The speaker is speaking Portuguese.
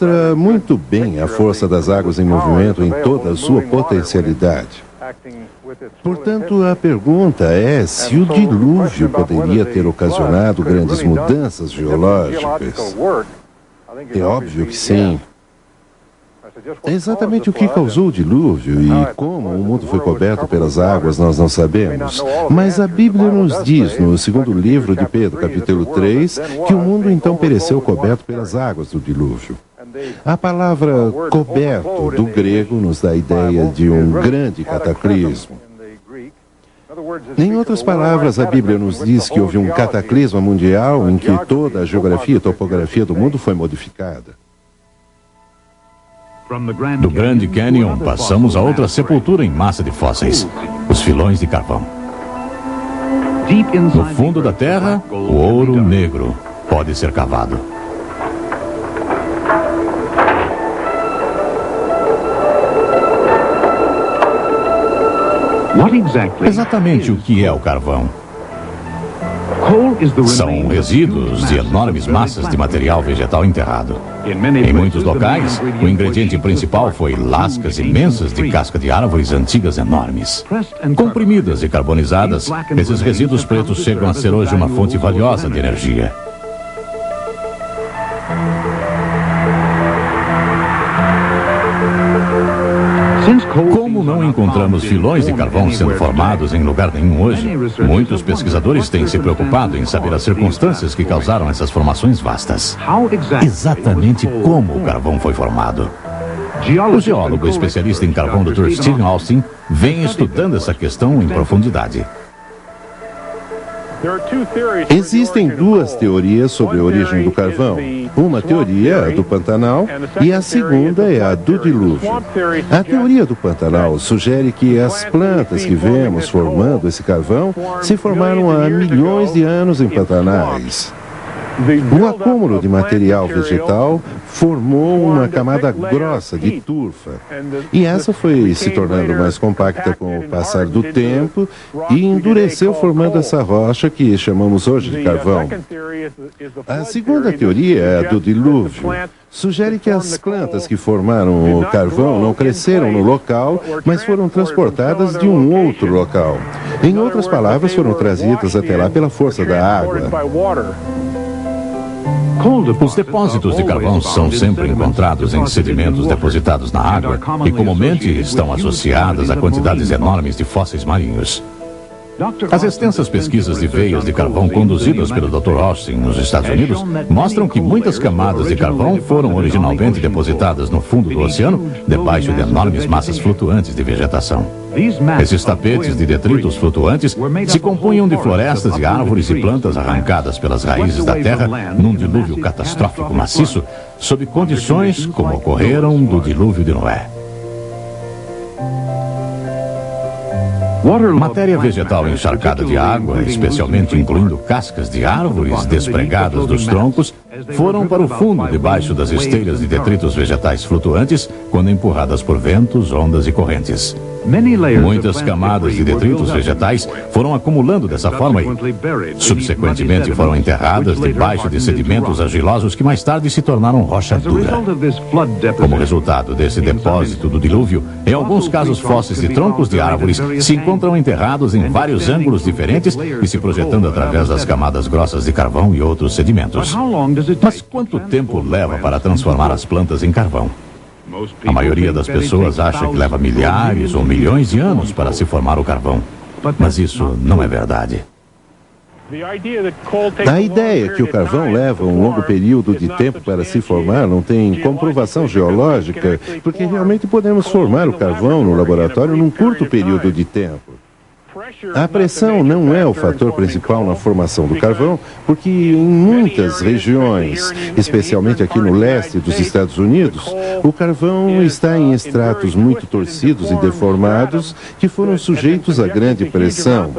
Mostra muito bem a força das águas em movimento em toda a sua potencialidade. Portanto, a pergunta é se o dilúvio poderia ter ocasionado grandes mudanças geológicas. É óbvio que sim. É exatamente o que causou o dilúvio e como o mundo foi coberto pelas águas nós não sabemos. Mas a Bíblia nos diz, no segundo livro de Pedro, capítulo 3, que o mundo então pereceu coberto pelas águas do dilúvio. A palavra coberto, do grego, nos dá a ideia de um grande cataclismo. Em outras palavras, a Bíblia nos diz que houve um cataclisma mundial em que toda a geografia e topografia do mundo foi modificada. Do Grande Canyon, passamos a outra sepultura em massa de fósseis, os filões de carvão. No fundo da terra, o ouro negro pode ser cavado. Exatamente o que é o carvão? São resíduos de enormes massas de material vegetal enterrado. Em muitos locais, o ingrediente principal foi lascas imensas de casca de árvores antigas enormes. Comprimidas e carbonizadas, esses resíduos pretos chegam a ser hoje uma fonte valiosa de energia. Como não encontramos filões de carvão sendo formados em lugar nenhum hoje, muitos pesquisadores têm se preocupado em saber as circunstâncias que causaram essas formações vastas. Exatamente como o carvão foi formado. O geólogo especialista em carvão Dr. Stephen Austin vem estudando essa questão em profundidade. Existem duas teorias sobre a origem do carvão. Uma teoria é a do Pantanal e a segunda é a do dilúvio. A teoria do Pantanal sugere que as plantas que vemos formando esse carvão se formaram há milhões de anos em pantanais. O acúmulo de material vegetal formou uma camada grossa de turfa, e essa foi se tornando mais compacta com o passar do tempo e endureceu formando essa rocha que chamamos hoje de carvão. A segunda teoria é a do dilúvio. Sugere que as plantas que formaram o carvão não cresceram no local, mas foram transportadas de um outro local. Em outras palavras, foram trazidas até lá pela força da água. Os depósitos de carvão são sempre encontrados em sedimentos depositados na água e comumente estão associadas a quantidades enormes de fósseis marinhos. As extensas pesquisas de veias de carvão conduzidas pelo Dr. Austin nos Estados Unidos mostram que muitas camadas de carvão foram originalmente depositadas no fundo do oceano, debaixo de enormes massas flutuantes de vegetação. Esses tapetes de detritos flutuantes se compunham de florestas de árvores e plantas arrancadas pelas raízes da terra num dilúvio catastrófico maciço, sob condições como ocorreram do dilúvio de Noé. Matéria vegetal encharcada de água, especialmente incluindo cascas de árvores despregadas dos troncos, foram para o fundo debaixo das esteiras de detritos vegetais flutuantes quando empurradas por ventos, ondas e correntes. Muitas camadas de detritos vegetais foram acumulando dessa forma e, subsequentemente, foram enterradas debaixo de sedimentos argilosos que mais tarde se tornaram rocha dura. Como resultado desse depósito do dilúvio, em alguns casos fósseis de troncos de árvores se encontram enterrados em vários ângulos diferentes e se projetando através das camadas grossas de carvão e outros sedimentos. Mas quanto tempo leva para transformar as plantas em carvão? A maioria das pessoas acha que leva milhares ou milhões de anos para se formar o carvão. Mas isso não é verdade. A ideia que o carvão leva um longo período de tempo para se formar não tem comprovação geológica, porque realmente podemos formar o carvão no laboratório num curto período de tempo. A pressão não é o fator principal na formação do carvão, porque em muitas regiões, especialmente aqui no leste dos Estados Unidos, o carvão está em estratos muito torcidos e deformados que foram sujeitos a grande pressão.